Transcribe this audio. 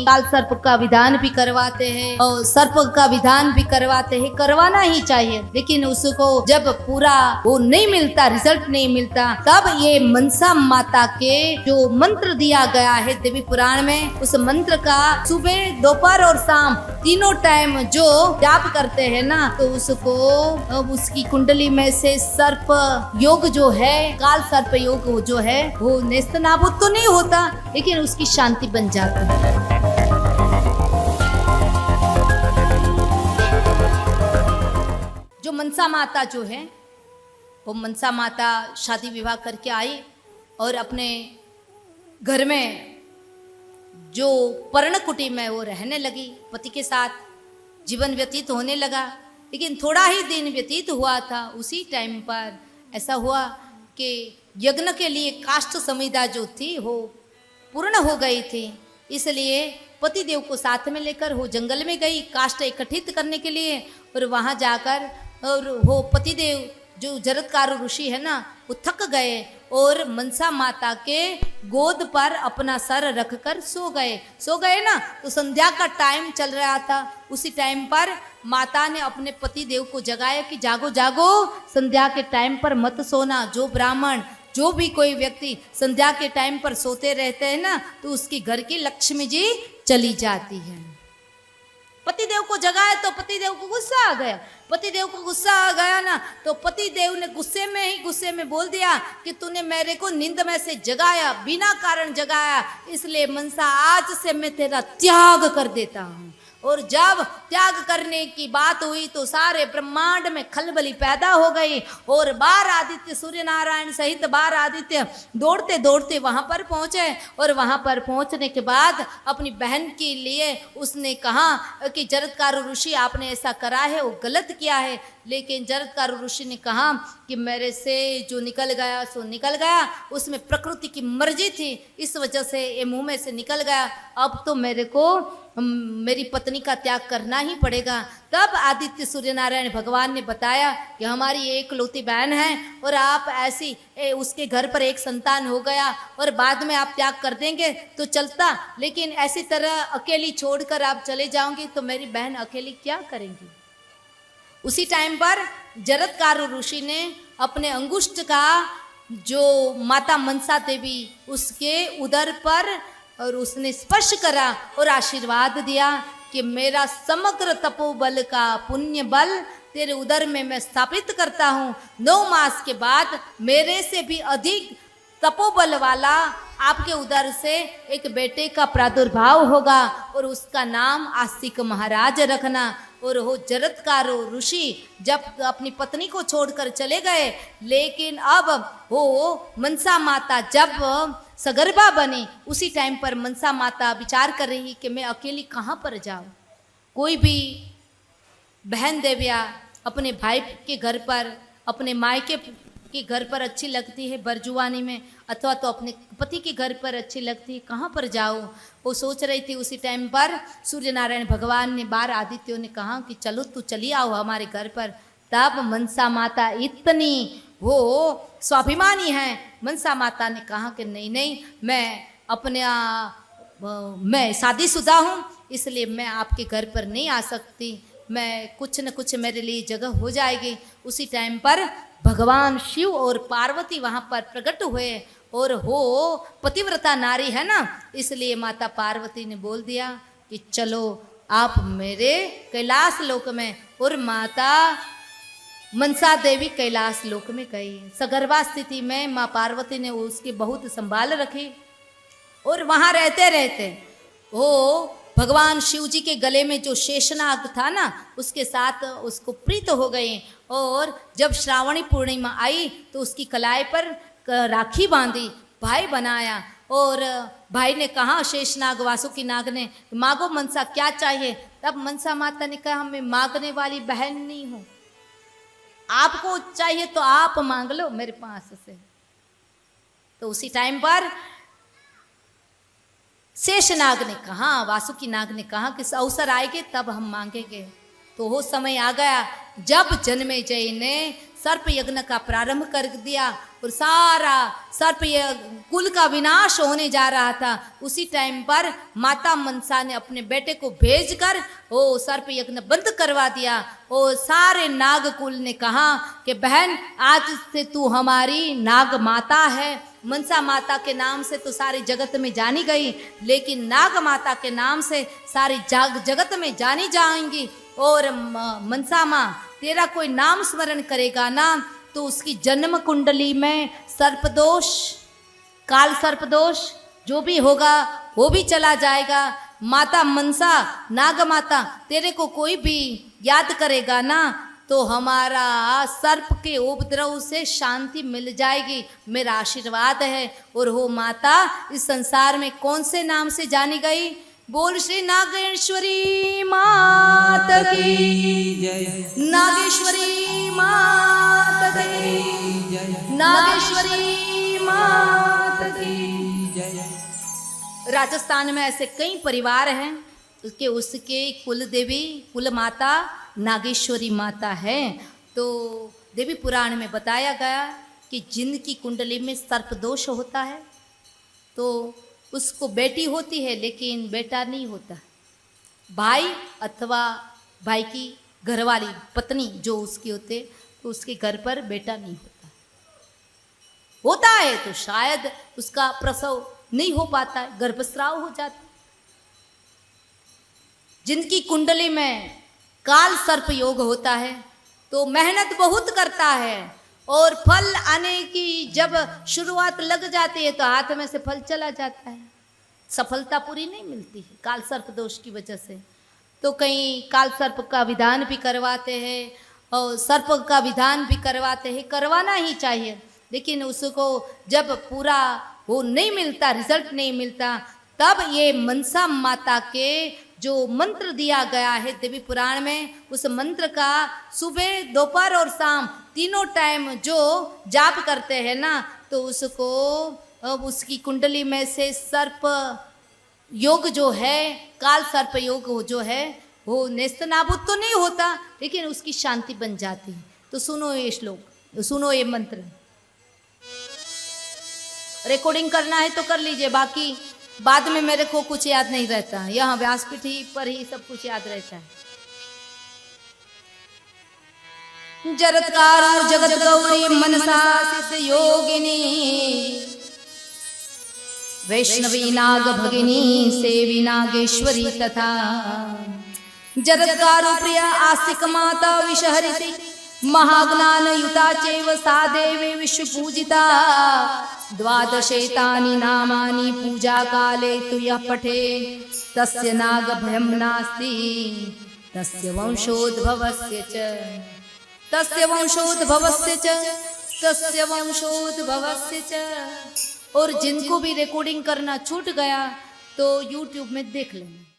काल सर्प का विधान भी करवाते हैं और सर्प का विधान भी करवाते हैं, करवाना ही चाहिए। लेकिन उसको जब पूरा वो नहीं मिलता, रिजल्ट नहीं मिलता, तब ये मनसा माता के जो मंत्र दिया गया है देवी पुराण में, उस मंत्र का सुबह दोपहर और शाम तीनों टाइम जो जाप करते हैं ना, तो उसको उसकी कुंडली में से सर्प योग जो है, काल सर्प योग जो है वो नेस्त नाबूद तो नहीं होता, लेकिन उसकी शांति बन जाती है। जो मनसा माता जो है, वो मनसा माता शादी विवाह करके आई और अपने घर में जो पर्णकुटी में वो रहने लगी, पति के साथ जीवन व्यतीत होने लगा। लेकिन थोड़ा ही दिन व्यतीत हुआ था, उसी टाइम पर ऐसा हुआ कि यज्ञ के लिए काष्ठ संविदा जो थी वो पूर्ण हो गई थी। इसलिए पति देव को साथ में लेकर वो जंगल में गई काष्ठ एकत्रित करने के लिए, और वहां जाकर और वो पति देव जो जरत्कारु ऋषि है ना, वो थक गए और मनसा माता के गोद पर अपना सर रखकर सो गए ना। तो संध्या का टाइम चल रहा था, उसी टाइम पर माता ने अपने पति देव को जगाया कि जागो जागो, संध्या के टाइम पर मत सोना। जो ब्राह्मण जो भी कोई व्यक्ति संध्या के टाइम पर सोते रहते हैं ना, तो उसके घर की लक्ष्मी जी चली जाती है। पति देव को जगाया तो पति देव को गुस्सा आ गया। पति देव को गुस्सा आ गया ना, तो पति देव ने गुस्से में बोल दिया कि तूने मेरे को नींद में से जगाया, बिना कारण जगाया, इसलिए मनसा आज से मैं तेरा त्याग कर देता हूँ। और जब त्याग करने की बात हुई तो सारे ब्रह्मांड में खलबली पैदा हो गई, और 12 आदित्य, सूर्य नारायण सहित 12 आदित्य दौड़ते दौड़ते वहां पर पहुंचे। और वहां पर पहुंचने के बाद अपनी बहन के लिए उसने कहा कि जरत्कारु ऋषि आपने ऐसा करा है वो गलत किया है। लेकिन जरत्कारु ऋषि ने कहा कि मेरे से जो निकल गया सो निकल गया, उसमें प्रकृति की मर्जी थी, इस वजह से ये मुंह में से निकल गया, अब तो मेरे को मेरी पत्नी का त्याग करना ही पड़ेगा। तब आदित्य सूर्य नारायण भगवान ने बताया कि हमारी एक लौती बहन है और आप ऐसी उसके घर पर एक संतान हो गया और बाद में आप त्याग कर देंगे तो चलता, लेकिन ऐसी तरह अकेली छोड़कर आप चले जाओगे तो मेरी बहन अकेली क्या करेंगी। उसी टाइम पर जरत्कारु ऋषि ने अपने अंगुष्ठ का जो माता मनसा देवी उसके उदर पर और उसने स्पर्श करा और आशीर्वाद दिया कि मेरा समग्र तपोबल का पुण्य बल तेरे उदर में मैं स्थापित करता हूँ। 9 मास के बाद मेरे से भी अधिक तपोबल वाला आपके उदर से एक बेटे का प्रादुर्भाव होगा और उसका नाम आस्तिक महाराज रखना। और वो जरत्कारु ऋषि जब अपनी पत्नी को छोड़कर चले गए, लेकिन अब वो मनसा माता जब सगर्भा बनी, उसी टाइम पर मनसा माता विचार कर रही कि मैं अकेली कहाँ पर जाऊँ। कोई भी बहन देविया अपने भाई के घर पर, अपने मायके के घर पर अच्छी लगती है बरजुआनी में, अथवा तो अपने पति के घर पर अच्छी लगती है, कहाँ पर जाओ वो सोच रही थी। उसी टाइम पर सूर्य नारायण भगवान ने 12 आदित्यों ने कहा कि चलो तू चली आओ हमारे घर पर। तब मनसा माता इतनी वो स्वाभिमानी है, मनसा माता ने कहा कि नहीं नहीं, मैं शादीशुदा हूँ, इसलिए मैं आपके घर पर नहीं आ सकती, मैं कुछ न कुछ मेरे लिए जगह हो जाएगी। उसी टाइम पर भगवान शिव और पार्वती वहाँ पर प्रकट हुए और हो पतिव्रता नारी है ना, इसलिए माता पार्वती ने बोल दिया कि चलो आप मेरे कैलाश लोक में। और माता मनसा देवी कैलाश लोक में गई। सगर्भा स्थिति में माँ पार्वती ने उसकी बहुत संभाल रखी और वहाँ रहते रहते वो भगवान शिव जी के गले में जो शेषनाग था ना, उसके साथ उसको प्रीत हो गई। और जब श्रावणी पूर्णिमा आई तो उसकी कलाई पर राखी बांधी, भाई बनाया और भाई ने कहा शेषनाग वासुकी नाग ने, मांगो मनसा क्या चाहिए। तब मनसा माता ने कहा मैं मांगने वाली बहन नहीं हूँ, आपको चाहिए तो आप मांग लो मेरे पास से। तो उसी टाइम पर शेषनाग ने कहा, वासुकी नाग ने कहा कि अवसर आएंगे तब हम मांगेंगे। तो वो समय आ गया जब जन्मेजय ने सर्प यज्ञ का प्रारंभ कर दिया और सारा सर्प कुल का विनाश होने जा रहा था। उसी टाइम पर माता मनसा ने अपने बेटे को भेजकर वो सर्प यज्ञ बंद करवा दिया। और सारे नाग कुल ने कहा कि बहन आज से तू हमारी नाग माता है। मनसा माता के नाम से तो सारे जगत में जानी गई, लेकिन नाग माता के नाम से सारी जगत में जानी जाएंगी। और मनसा माँ तेरा कोई नाम स्मरण करेगा ना तो उसकी जन्म कुंडली में सर्पदोष, काल सर्पदोष जो भी होगा वो भी चला जाएगा। माता मनसा, नाग माता तेरे को कोई भी याद करेगा ना तो हमारा सर्प के उपद्रव से शांति मिल जाएगी, मेरा आशीर्वाद है। और वो माता इस संसार में कौन से नाम से जानी गई? बोल श्री नागेश्वरी माता की जय, नागेश्वरी माता की जय, नागेश्वरी माता की जय। राजस्थान में ऐसे कई परिवार हैं कि उसके कुल देवी, कुल माता नागेश्वरी माता है। तो देवी पुराण में बताया गया कि जिनकी कुंडली में सर्पदोष होता है तो उसको बेटी होती है लेकिन बेटा नहीं होता। भाई अथवा भाई की घरवाली पत्नी जो उसकी होते तो उसके घर पर बेटा नहीं होता। होता है तो शायद उसका प्रसव नहीं हो पाता है, गर्भस्राव हो जाता। जिनकी कुंडली में काल सर्प योग होता है तो मेहनत बहुत करता है और फल आने की जब शुरुआत लग जाती है तो हाथ में से फल चला जाता है, सफलता पूरी नहीं मिलती है काल सर्प दोष की वजह से। तो कहीं काल सर्प का विधान भी करवाते हैं और सर्प का विधान भी करवाते हैं, करवाना ही चाहिए। लेकिन उसको जब पूरा वो नहीं मिलता, रिजल्ट नहीं मिलता, तब ये मनसा माता के जो मंत्र दिया गया है देवी पुराण में, उस मंत्र का सुबह, दोपहर और शाम तीनों टाइम जो जाप करते हैं ना तो उसको उसकी कुंडली में से सर्प योग जो है, काल सर्प योग जो है वो नेस्तनाबूद तो नहीं होता लेकिन उसकी शांति बन जाती है। तो सुनो ये श्लोक, सुनो ये मंत्र। रिकॉर्डिंग करना है तो कर लीजिए, बाकी बाद में मेरे को कुछ याद नहीं रहता, यहाँ व्यासपीठ ही पर ही सब कुछ याद रहता है। जरत्कारो जगत गौरी मनसा सिद्ध योगिनी, वैष्णवी नाग भगिनी सेवी नागेश्वरी तथा जरत्कारो प्रिया आस्तिक माता विषहरिति, महाज्ञान युता चैव सा देवी विश्व पूजिता। द्वादशेतानि नामानि पूजा काले तु यः पठे तस्य नाग भयं नास्ति तस्य वंशोद्भवस्य च, तस्य वंशोद्भवस्य च, तस्य वंशोद्भवस्य च। और जिनको भी रिकॉर्डिंग करना छूट गया तो YouTube में देख लेना।